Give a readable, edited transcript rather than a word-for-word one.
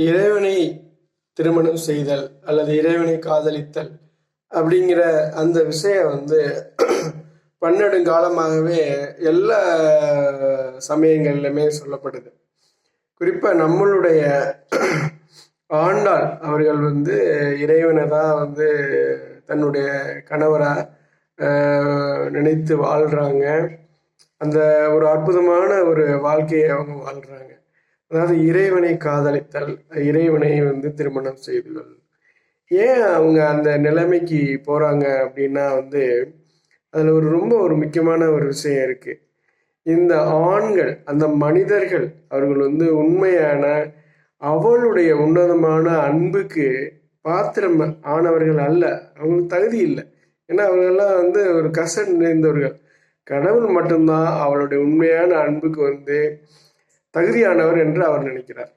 இறைவனை திருமணம் செய்தல் அல்லது இறைவனை காதலித்தல் அப்படிங்கிற அந்த விஷயம் பன்னெடுங்காலமாகவே எல்லா சமயங்கள்லையுமே சொல்லப்படுது. குறிப்பா நம்மளுடைய ஆண்டாள் அவர்கள் இறைவனை தான் தன்னுடைய கணவரா நினைத்து வாழ்றாங்க. அந்த ஒரு அற்புதமான ஒரு வாழ்க்கையை அவங்க வாழ்றாங்க. அதாவது இறைவனை காதலித்தல், இறைவனை திருமணம் செய்துகள். ஏன் அவங்க அந்த நிலைமைக்கு போறாங்க அப்படின்னா அதுல ரொம்ப ஒரு முக்கியமான ஒரு விஷயம் இருக்கு. இந்த ஆண்கள், அந்த மனிதர்கள் அவர்கள் உண்மையான அவளுடைய உன்னதமான அன்புக்கு பாத்திரம் ஆனவர்கள் அல்ல. அவங்களுக்கு தகுதி இல்லை. ஏன்னா அவங்கெல்லாம் ஒரு கசன் நிறைந்தவர்கள். கடவுள் மட்டும்தான் அவளுடைய உண்மையான அன்புக்கு தகுதியானவர் என்று அவர் நினைக்கிறார்.